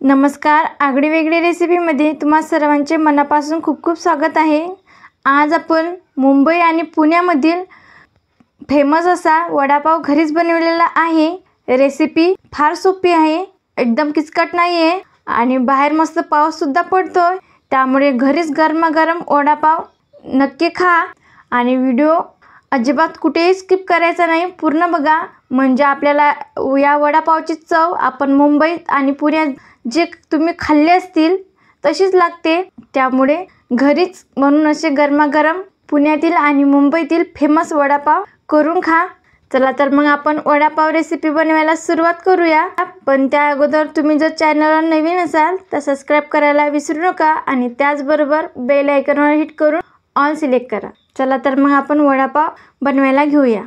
नमस्कार, आगळी वेगळी रेसिपीमध्ये तुम्हा सर्वांचे मनापासून खूप खूप स्वागत आहे। आज आपण मुंबई आणि पुण्यामधील फेमस असा वडापाव घरीच बनवलेला आहे। रेसिपी फार सोपी आहे, एकदम किचकट नाही आहे आणि बाहेर मस्त पाऊस सुद्धा पडतोय, त्यामुळे घरीच गरमागरम वडापाव नक्की खा आणि व्हिडिओ अजिबात कुठेही स्किप करायचा नाही, पूर्ण बघा। म्हणजे आपल्याला या वडापावची चव आपण मुंबईत आणि पुण्यात जे तुम्ही खाल्ले असतील तशीच लागते, त्यामुळे घरीच म्हणून असे गरमागरम पुण्यातील आणि मुंबईतील फेमस वडापाव करून खा। चला तर मग आपण वडापाव रेसिपी बनवायला सुरुवात करूया। पण त्या अगोदर तुम्ही जर चॅनलवर नवीन असाल तर सबस्क्राइब करायला विसरू नका आणि त्याचबरोबर बेल आयकॉनवर हिट करून ऑल सिलेक्ट करा। चला तर मग आपण वडापाव बनवायला घेऊया।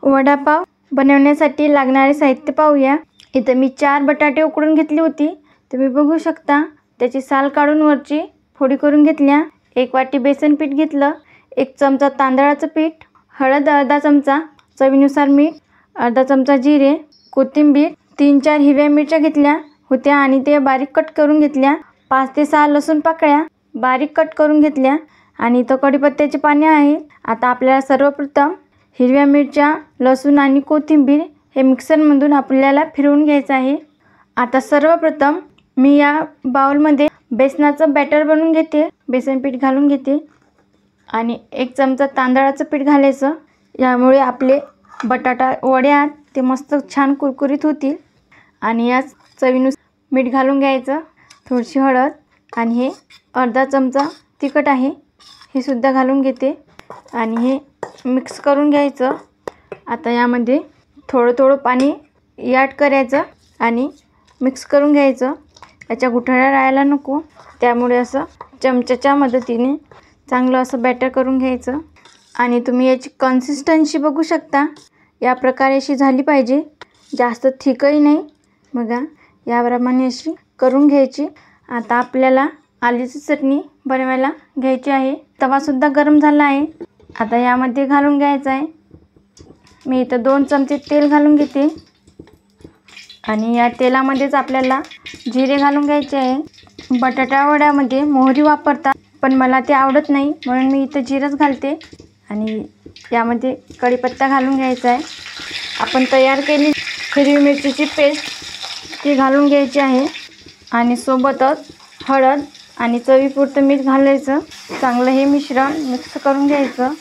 वडापाव बनवण्यासाठी लागणारे साहित्य पाहूया। इथे मी 4 बटाटे उकडून घेतली होती, तुम्ही बघू शकता। त्याची साल काढून वरची फोडी करून घेतल्या। 1 वाटी बेसन पीठ घेतलं, 1 चमचा तांदळाचं पीठ, हळद अर्धा चमचा, चवीनुसार मीठ, अर्धा चमचा जिरे, कोथिंबीर, 3-4 हिरव्या मिरच्या घेतल्या होत्या आणि ते बारीक कट करून घेतल्या। 5 ते 6 लसूण पाकळ्या बारीक कट करून घेतल्या आणि इथं कढीपत्त्याची पाने आहेत। आता आपल्याला सर्वप्रथम हिरव्या मिरच्या, लसूण आणि कोथिंबीर हे मिक्सरमधून आपल्याला फिरवून घ्यायचं आहे। आता सर्वप्रथम मी या बाउलमध्ये बेसनाचं बॅटर बनवून घेते। बेसन पीठ घालून घेते आणि 1 चमचा तांदळाचं पीठ घालायचं, यामुळे आपले बटाटा वडे आहेत ते मस्त छान कुरकुरीत होतील। आणि याच चवीनुसार मीठ घालून घ्यायचं, थोडीशी हळद आणि हे अर्धा चमचा तिखट आहे हे सुद्धा घालून घेते आणि हे मिक्स करून घ्यायचं। आता यामध्ये थोडं पाणी ॲड करायचं आणि मिक्स करून घ्यायचं। याच्या गुठळ्या राहायला नको, त्यामुळे असं चमच्याच्या मदतीने चांगलं असं बॅटर करून घ्यायचं। आणि तुम्ही याची कन्सिस्टन्सी बघू शकता, या प्रकारे अशी झाली पाहिजे, जास्त थिकही नाही। बघा याप्रमाणे अशी करून घ्यायची। आता आपल्याला आल्याची चटणी बनवायला घ्यायची आहे। तवासुद्धा गरम झाला आहे, आता यामध्ये घालून घ्यायचं आहे। मी इथं 2 चमचे तेल घालून घेते आणि या तेलामध्येच आपल्याला जिरे घालून घ्यायचे आहे। बटाटा वड्यामध्ये मोहरी वापरतात, पण मला ते आवडत नाही म्हणून मी इथं जिरंच घालते। आणि यामध्ये कढीपत्ता घालून घ्यायचा आहे। आपण तयार केली हिरवी मिरचीची पेस्ट ती घालून घ्यायची आहे आणि सोबतच हळद आणि चवीपुरतं मीठ घालायचं। चांगलं हे मिश्रण मिक्स करून घ्यायचं,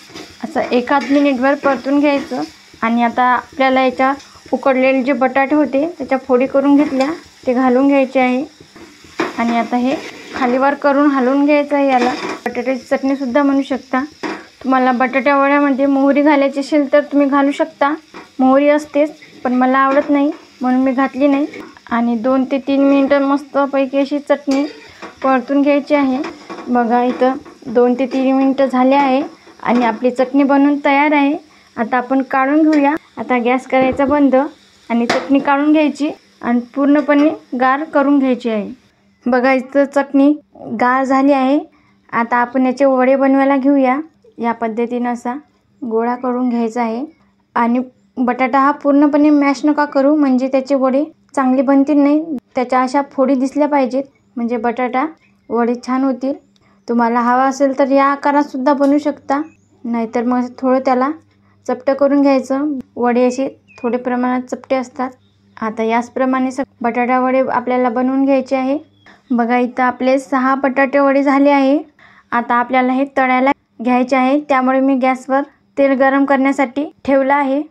असं 1-8 मिनिटभर परतून घ्यायचं। आणि आता आपल्याला याच्या उकडलेले जे बटाटे होते त्याच्या फोडी करून घेतल्या, ते घालून घ्यायचे आहे आणि आता हे खालीवर करून हलवून घ्यायचं आहे। याला बटाट्याची चटणीसुद्धा म्हणू शकता। तुम्हाला बटाट्या वड्यामध्ये मोहरी घालायची असेल तर तुम्ही घालू शकता, मोहरी असतेच, पण मला आवडत नाही म्हणून मी घातली नाही। आणि 2 ते 3 मिनिटं मस्तपैकी अशी चटणी परतून घ्यायची आहे। बघा इथं 2 ते 3 मिनिटं झाले आहे आणि आपली चटणी बनवून तयार आहे। आता आपण काढून घेऊया। आता गॅस करायचा बंद आणि चटणी काढून घ्यायची आणि पूर्णपणे गार करून घ्यायची आहे। बघा इथं चटणी गार झाली आहे। आता आपण याचे वडे बनवायला घेऊया। या पद्धतीने असा गोळा करून घ्यायचा आहे आणि बटाटा हा पूर्णपणे मॅश नका करू, म्हणजे त्याचे वडे चांगले बनतील नाही। त्याच्या अशा फोडी दिसल्या पाहिजेत, म्हणजे बटाटा वडे छान होतील। तुम्हाला हवा असेल तर या आकारात सुद्धा बनवू शकता, नाहीतर मग थोडं त्याला चपटं करून घ्यायचं। वडे असे थोडे प्रमाणात चपटे असतात। आता याचप्रमाणे बटाटा वडे आपल्याला बनवून घ्यायचे आहे। बघा इथं आपले 6 बटाटे वडे झाले आहे। आता आपल्याला हे तळायला घ्यायचे आहे, त्यामुळे मी गॅसवर तेल गरम करण्यासाठी ठेवलं आहे।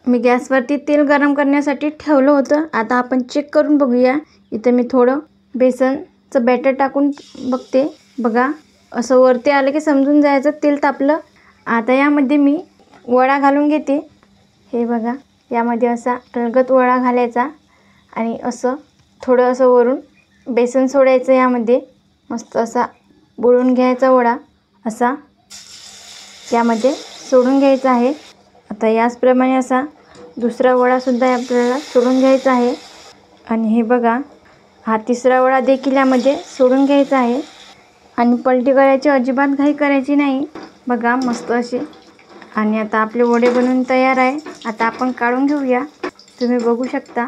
मी गॅसवरती तेल गरम करण्यासाठी ठेवलं होतं। आता आपण चेक करून बघूया। इथं मी थोडं बेसनचं बॅटर टाकून बघते। बघा असं वरती आलं की समजून जायचं तेल तापलं। आता यामध्ये मी वडा घालून घेते। हे बघा यामध्ये असा अलगद वडा घालायचा आणि असं थोडं असं वरून बेसन सोडायचं, यामध्ये मस्त असा बुडवून घ्यायचा वडा असा यामध्ये सोडून घ्यायचा आहे। आता याचप्रमाणे असा दुसरा वडासुद्धा आपल्याला सोडून घ्यायचा आहे आणि हे बघा हा तिसरा वडा देखील यामध्ये सोडून घ्यायचा आहे आणि पलटी करायची अजिबात घाई करायची नाही। बघा मस्त असे। आणि आता आपले वडे बनवून तयार आहे। आता आपण काढून घेऊया। तुम्ही बघू शकता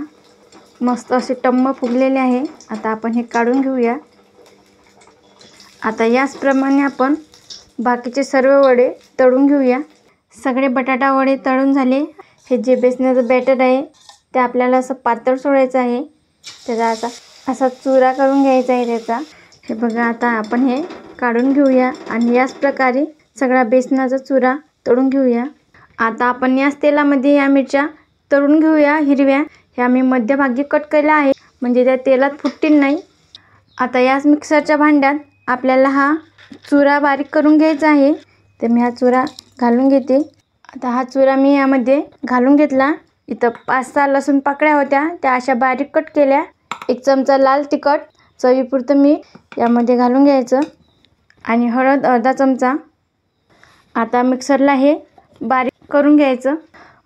मस्त असे टम्म फुगलेले आहे। आता आपण हे काढून घेऊया। आता याचप्रमाणे आपण बाकीचे सर्व वडे तळून घेऊया। सगळे बटाटा वडे तळून झाले। हे जे बेसनाचं बॅटर आहे ते आपल्याला असं पातळ सोडायचं आहे। त्याचा असा चुरा करून घ्यायचा आहे त्याचा। हे बघा, आता आपण हे काढून घेऊया आणि याच प्रकारे सगळा बेसनाचा चुरा तळून घेऊया। आता आपण याच तेलामध्ये या मिरच्या तळून घेऊया हिरव्या। ह्या मी मध्यभागी कट केल्या आहे म्हणजे त्या तेलात फुटतील नाही। आता याच मिक्सरच्या भांड्यात आपल्याला हा चुरा बारीक करून घ्यायचा आहे। तर मी हा चुरा घालून घेते। आता हा चुरा मी यामध्ये घालून घेतला। इथं 5-6 लसूण पाकळ्या होत्या, त्या अशा बारीक कट केल्या। 1 चमचा लाल तिखट, चवीपुरतं मीठ यामध्ये घालून घ्यायचं आणि हळद अर्धा चमचा। आता मिक्सरला हे बारीक करून घ्यायचं।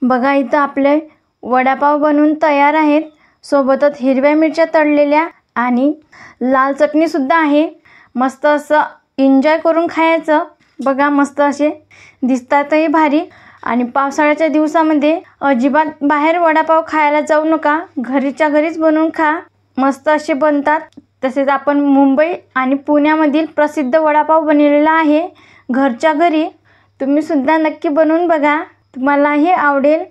बघा, इथं आपले वडापाव बनवून तयार आहेत। सोबतच हिरव्या मिरच्या तळलेल्या आणि लाल चटणीसुद्धा आहे। मस्त असं एन्जॉय करून खायचं। बघा, मस्त असे दिसतातही भारी। आणि पावसाळ्याच्या दिवसामध्ये अजिबात बाहेर वडापाव खायला जाऊ नका, घरीच्या घरीच बनवून खा। मस्त असे बनतात। तसेच आपण मुंबई आणि पुण्यामधील प्रसिद्ध वडापाव बनवलेला आहे घरच्या घरी। तुम्ही सुद्धा नक्की बनवून बघा, तुम्हालाही आवडेल।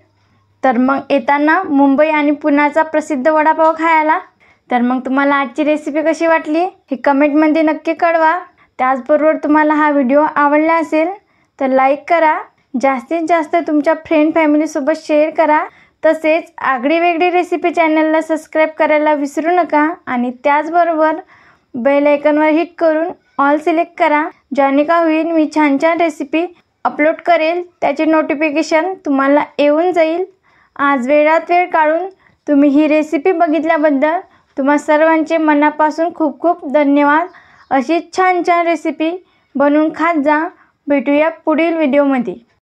तर मग येताना मुंबई आणि पुण्याचा प्रसिद्ध वडापाव खायला। तर मग तुम्हाला आजची रेसिपी कशी वाटली हे कमेंटमध्ये नक्की कळवा। त्याचबरोबर तुम्हाला हा व्हिडिओ आवडला असेल तर लाईक करा, जास्तीत जास्त तुमच्या फ्रेंड फॅमिलीसोबत शेअर करा। तसेच आगळी वेगळी रेसिपी चॅनलला सबस्क्राईब करायला विसरू नका आणि त्याचबरोबर बेल आयकॉनवर हिट करून ऑल सिलेक्ट करा, ज्याने का होईल मी छान छान रेसिपी अपलोड करेल त्याचे नोटिफिकेशन तुम्हाला येऊन जाईल। आज वेळात वेळ काढून तुम्ही ही रेसिपी बघितल्याबद्दल तुम्हा सर्वांचे मनापासून खूप खूप धन्यवाद। अशी छान छान रेसिपी बनवून खात जा। भेटूया पुढील व्हिडिओमध्ये।